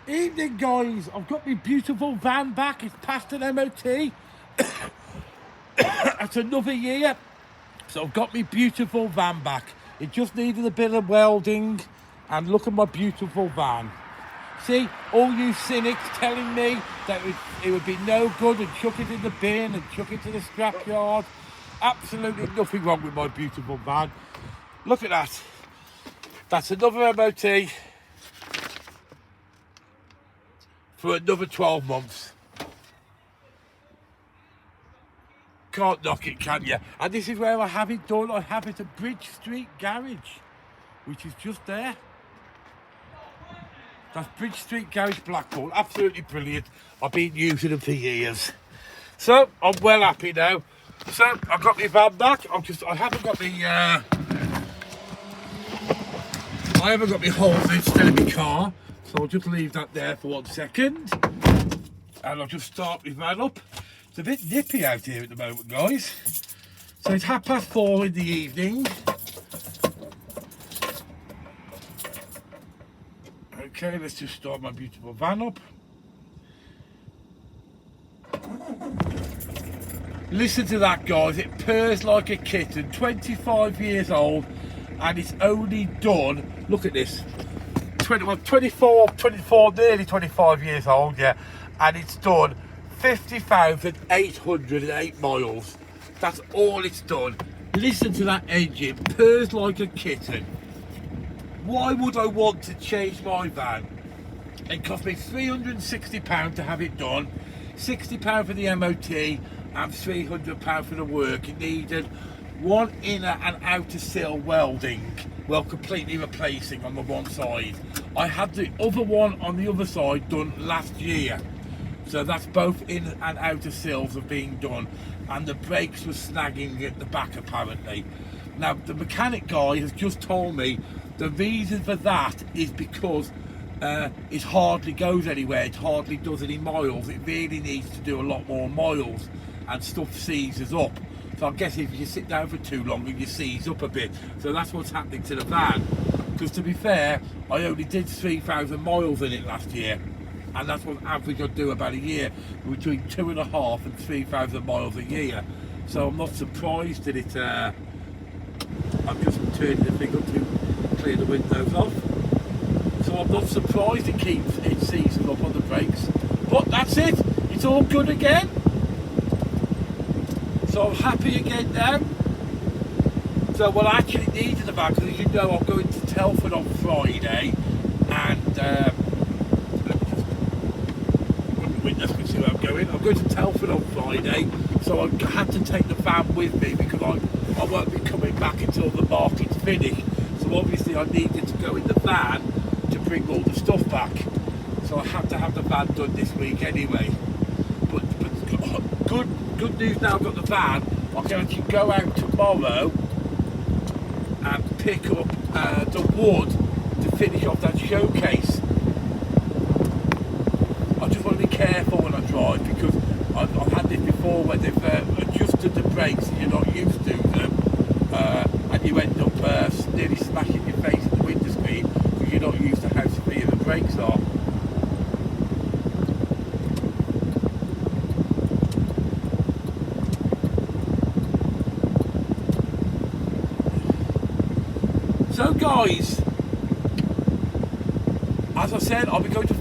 Evening, guys. I've got my beautiful van back. It's past an MOT. That's another year. So I've got my beautiful van back. It just needed a bit of welding. And look at my beautiful van. See, all you cynics telling me that it would be no good and chuck it in the bin and chuck it to the scrapyard. Absolutely nothing wrong with my beautiful van. Look at that. That's another MOT for another 12 months. Can't knock it, can you? And this is where I have it done. I have it at Bridge Street Garage, which is just there. That's Bridge Street Garage, Blackpool. Absolutely brilliant. I've been using them for years. So, I'm well happy now. So, I've got my van back. I haven't got my holes still in my car. So I'll just leave that there for 1 second. And I'll just start my van up. It's a bit nippy out here at the moment, guys. So it's 4:30 in the evening. Okay, let's just start my beautiful van up. Listen to that, guys. It purrs like a kitten. 25 years old. And it's only done, look at this. 24, nearly 25 years old, yeah, and it's done 50,808 miles. That's all it's done. Listen to that engine, purrs like a kitten. Why would I want to change my van? It cost me £360 to have it done, £60 for the MOT, and £300 for the work. It needed one inner and outer sill welding, well, completely replacing on the one side. I had the other one on the other side done last year, so that's both inner and outer sills have been done, and the brakes were snagging at the back apparently. Now the mechanic guy has just told me the reason for that is because it hardly goes anywhere, it hardly does any miles. It really needs to do a lot more miles and stuff seizes up. So I guess if you sit down for too long and you seize up a bit. So that's what's happening to the van. Because to be fair, I only did 3,000 miles in it last year. And that's what average I do about a year. Between 2,500 and 3,000 miles a year. So I'm not surprised that it... I'm just turning the thing up to clear the windows off. So I'm not surprised it seizing up on the brakes. But that's it. It's all good again. So I'm happy again now. So what I actually needed the van, because as you know I'm going to Telford on Friday, and witness can see where I'm going. I'm going to Telford on Friday, so I had to take the van with me because I won't be coming back until the market's finished. So obviously I needed to go in the van to bring all the stuff back. So I had to have the van done this week anyway. But good news now I've got the van. I can actually go out tomorrow and pick up the wood to finish off that showcase. I just want to be careful when I drive because I've had this before where they've adjusted the brakes and you're not used to them, and you end up nearly smashing your face in the window screen because you're not used to how severe the brakes are. So guys, as I said, I'll be going to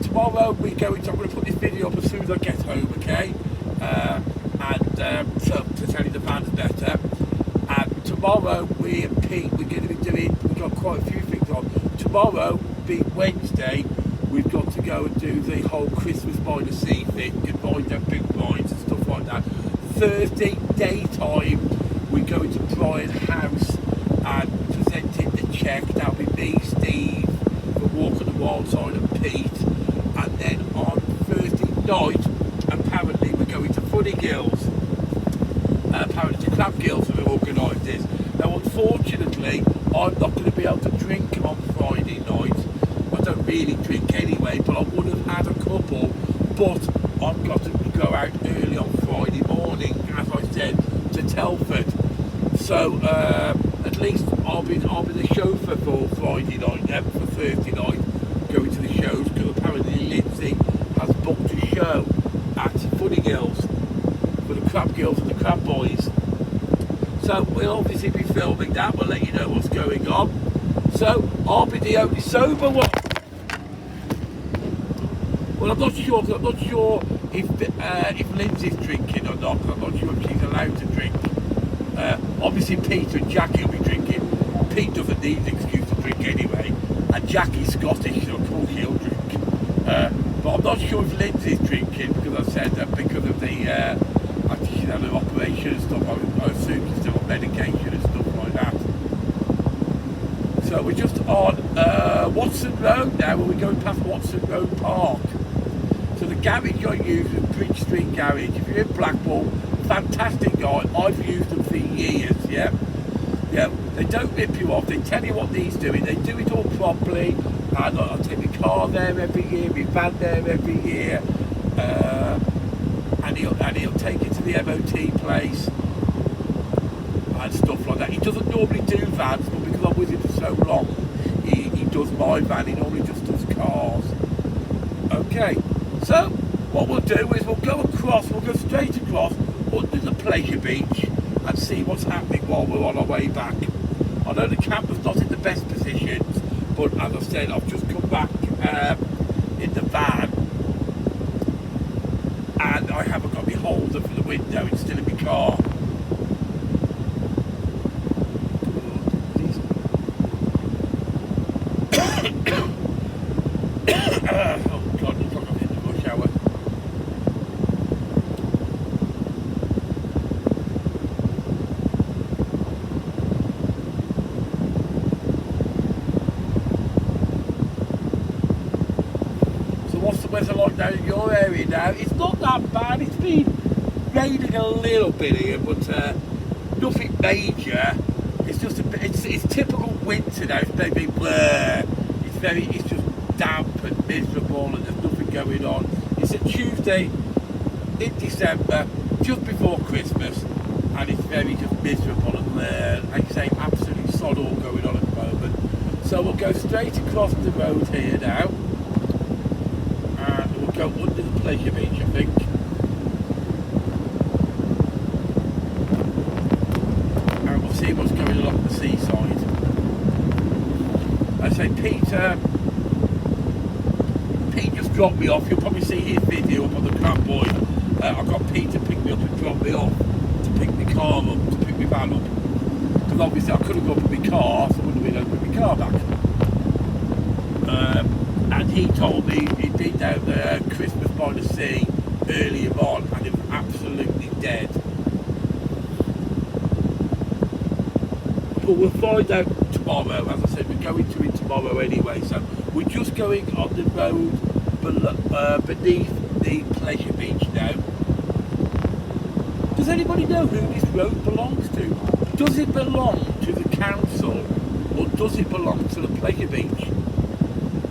tomorrow. I'm going to put this video up as soon as I get home, okay? So to tell you the van's better. And tomorrow me and Pete, we're going to be doing. We've got quite a few things on. Tomorrow, being Wednesday, we've got to go and do the whole Christmas by the sea thing and ride them big rides and stuff like that. Thursday daytime, we're going to Brian House and presenting the check. That'll be me, Steve, the Walk on the Wild Side and Pete. And then on Thursday night, apparently we're going to Funny Gills. Apparently the Crab Gills have organised this. Now unfortunately, I'm not going to be able to drink on Friday night. I don't really drink anyway, but I would have had a couple. But I've got to go out early on Friday morning, as I said, to Telford. So at least I'll be the chauffeur for Friday night, for Thursday night, going to the shows, because apparently Crab Boys. So we'll obviously be filming that. We'll let you know what's going on. So I'll be the only sober one. Well, I'm not sure if Lindsay's drinking or not. I'm not sure if she's allowed to drink. Obviously, Peter and Jackie will be drinking. Pete doesn't need an excuse to drink anyway, and Jackie's Scottish, so of course he'll drink. But I'm not sure if Lindsay's drinking because I said that because of the after she's had an operation and stuff. I assume she's still on medication and stuff like that. So we're just on Watson Road now, and we're going past Watson Road Park. So the garage I use is Bridge Street Garage. If you're in Blackpool, fantastic guy. I've used them for years, yeah. Yeah, they don't rip you off. They tell you what needs doing. They do it all properly. And I take my car there every year, my van there every year. And he'll take it to the MOT place and stuff like that. He doesn't normally do vans, but because I'm with him for so long, he does my van. He normally just does cars. Okay. So, what we'll do is we'll go straight across under the Pleasure Beach and see what's happening while we're on our way back. I know the camper's not in the best positions, but as I said, I've just come back in the van and I haven't got my holder for the window, it's still in my car. What's the weather like down in your area now? It's not that bad. It's been raining a little bit here, but nothing major. It's just it's typical winter now. It's maybe it's just damp and miserable, and there's nothing going on. It's a Tuesday in December, just before Christmas, and it's very just miserable and like I say, absolutely sod all going on at the moment. So we'll go straight across the road here now. Go under the Pleasure Beach, I think. And we'll see what's going along the seaside. I say Pete just dropped me off. You'll probably see his video up on the Crab Boy. I got Pete to pick me up and drop me off, to pick my car up, to pick my van up. Because obviously I couldn't go up in my car, so I wouldn't have been able to put my car back. And he told me he'd been down there Christmas by the Sea earlier on and it was absolutely dead. But we'll find out tomorrow. As I said, we're going to it tomorrow anyway. So we're just going on the road beneath the Pleasure Beach now. Does anybody know who this road belongs to? Does it belong to the council or does it belong to the Pleasure Beach?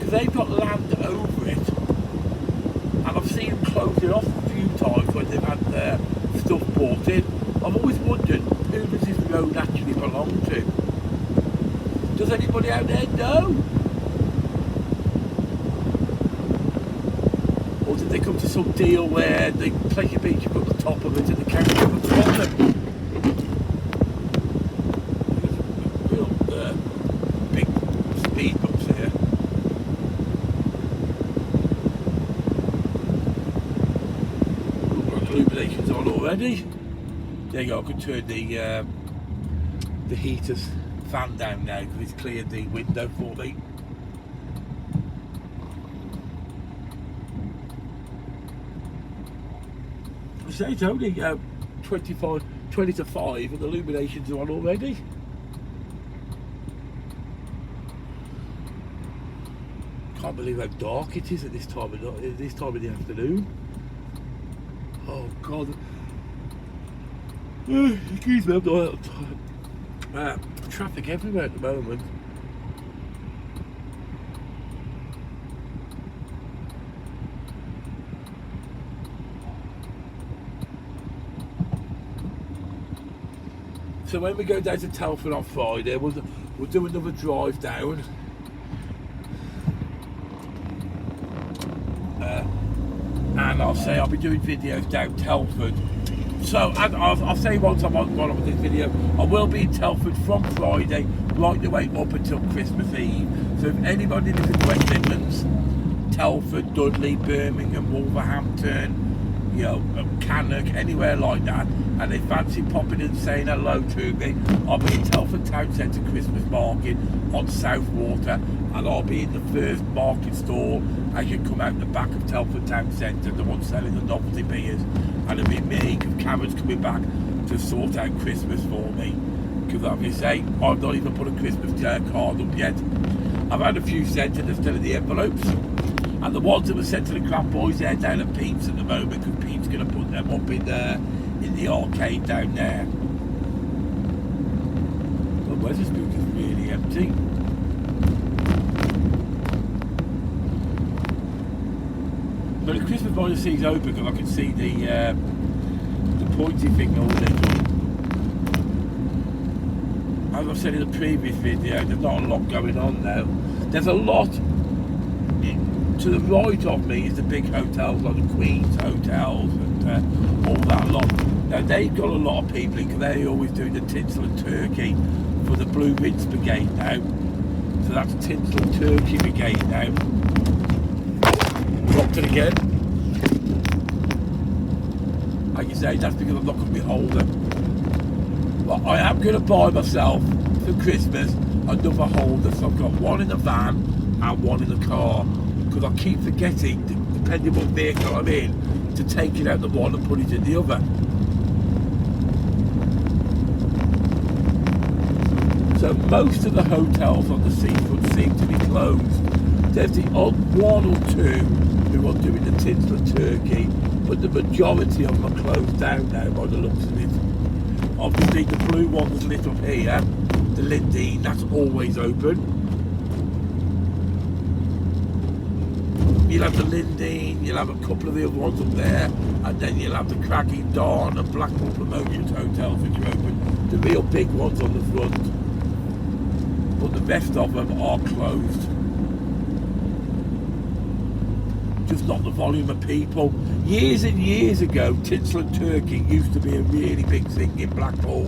They've got land over it, and I've seen them close it off a few times when they've had their stuff brought in. I've always wondered, who does this road actually belong to? Does anybody out there know? Or did they come to some deal where the Pleasure Beach have got the top of it and the council have got the bottom? Real big speed bumps here. Illuminations on already. There you go, I could turn the heater's fan down now because it's cleared the window for me. So it's only 20 to 5 and the illuminations are on already. Can't believe how dark it is at this time of the afternoon. Oh God! Excuse me, I'm not traffic everywhere at the moment. So when we go down to Telford on Friday, we'll do another drive down. And I'll be doing videos down Telford So I'll say once I'm on with this video, I will be in Telford from Friday right the way up until Christmas Eve. So if anybody lives in West Midlands, Telford, Dudley, Birmingham, Wolverhampton, you know, Cannock, anywhere like that, and they fancy popping and saying hello to me, I'll be in Telford Town Centre Christmas Market on South Water, and I'll be in the first market stall as you come out the back of Telford Town Centre, the one selling the novelty beers, and it'll be me, because Karen's coming back to sort out Christmas for me, because obviously I've not even put a Christmas card up yet. I've had a few sent and they're still in the envelopes. And the ones that were sent to the Crab Boys, they're down at Pete's at the moment, because Pete's going to put them up in the arcade down there. But Wetherspoon is really empty. But the Christmas by the Sea's open, because I can see the pointy thing on it. As I said in the previous video, there's not a lot going on now. There's a lot. To the right of me is the big hotels like the Queen's Hotels and all that lot. Now they've got a lot of people in, because they're always doing the tinsel and turkey for the Blue Rinse Brigade now. So that's tinsel and turkey brigade now. Dropped it again. Like you say, that's because I'm not going to be holding. But I am going to buy myself for Christmas another holder. So I've got one in the van and one in the car. Because I keep forgetting, depending what vehicle I'm in, to take it out the one and put it in the other. So most of the hotels on the seafront seem to be closed. There's the odd one or two who are doing the tinsel and turkey, but the majority of them are closed down now by the looks of it. Obviously the blue one was lit up here, the Lindeen, that's always open. You'll have the Lindeen, you'll have a couple of the other ones up there, and then you'll have the Craggy Dawn and Blackpool Promotions hotels which are open, the real big ones on the front, but the rest of them are closed. Just not the volume of people. Years and years ago, tinsel and turkey used to be a really big thing in Blackpool.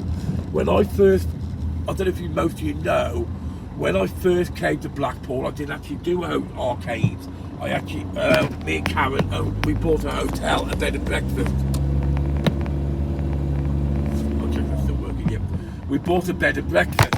When I first, I don't know if most of you know, when I first came to Blackpool, I didn't actually do arcades. I actually, me and Karen, we bought a hotel, a bed and breakfast. I'll check if that's still working, yeah. We bought a bed and breakfast,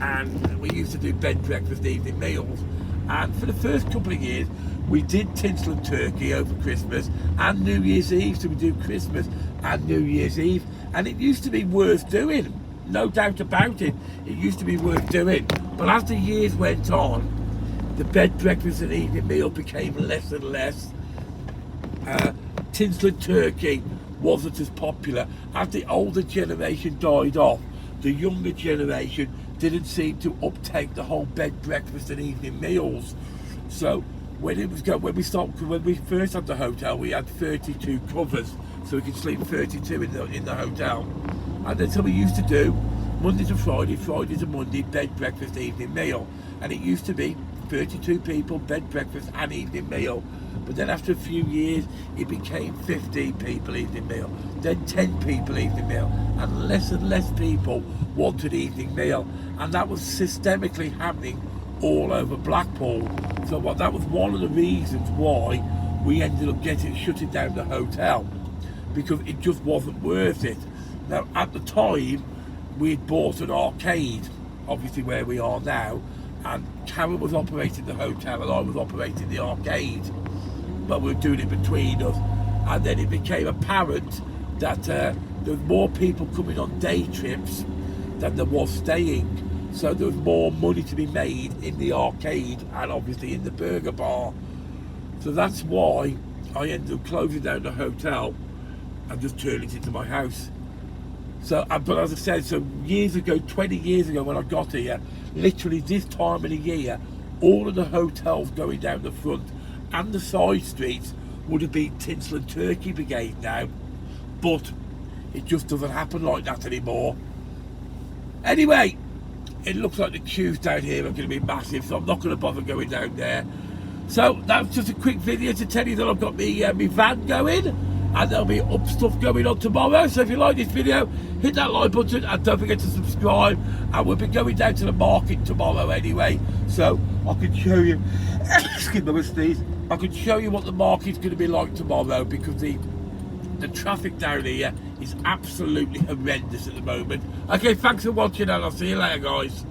and we used to do bed and breakfast evening meals. And for the first couple of years, we did tinsel and turkey over Christmas and New Year's Eve. So we do Christmas and New Year's Eve. And it used to be worth doing, no doubt about it. It used to be worth doing. But as the years went on, the bed, breakfast and evening meal became less and less. Tinsel and turkey wasn't as popular. As the older generation died off, the younger generation didn't seem to uptake the whole bed, breakfast and evening meals. So when we first had the hotel, we had 32 covers, so we could sleep 32 in the hotel. And then so we used to do Monday to Friday, Friday to Monday, bed, breakfast, evening meal. And it used to be 32 people, bed, breakfast and evening meal. But then after a few years, it became 15 people evening meal, then 10 people evening meal, and less people wanted evening meal. And that was systemically happening all over Blackpool. So that was one of the reasons why we ended up shutting down the hotel, because it just wasn't worth it. Now at the time, we'd bought an arcade, obviously where we are now, and Karen was operating the hotel and I was operating the arcade, but we were doing it between us. And then it became apparent that there was more people coming on day trips than there was staying, so there was more money to be made in the arcade and obviously in the burger bar. So that's why I ended up closing down the hotel and just turning it into my house. So, but as I said, so years ago, 20 years ago when I got here, literally this time of the year, all of the hotels going down the front and the side streets would have been tinsel and turkey brigade now. But it just doesn't happen like that anymore. Anyway, it looks like the queues down here are going to be massive, so I'm not going to bother going down there. So that's just a quick video to tell you that I've got my van going. and there'll be up stuff going on tomorrow. So if you like this video, hit that like button and don't forget to subscribe. And we'll be going down to the market tomorrow anyway, so I can show you excuse me, sneeze. I can show you what the market's going to be like tomorrow, because the traffic down here is absolutely horrendous at the moment. Okay, thanks for watching, and I'll see you later, guys.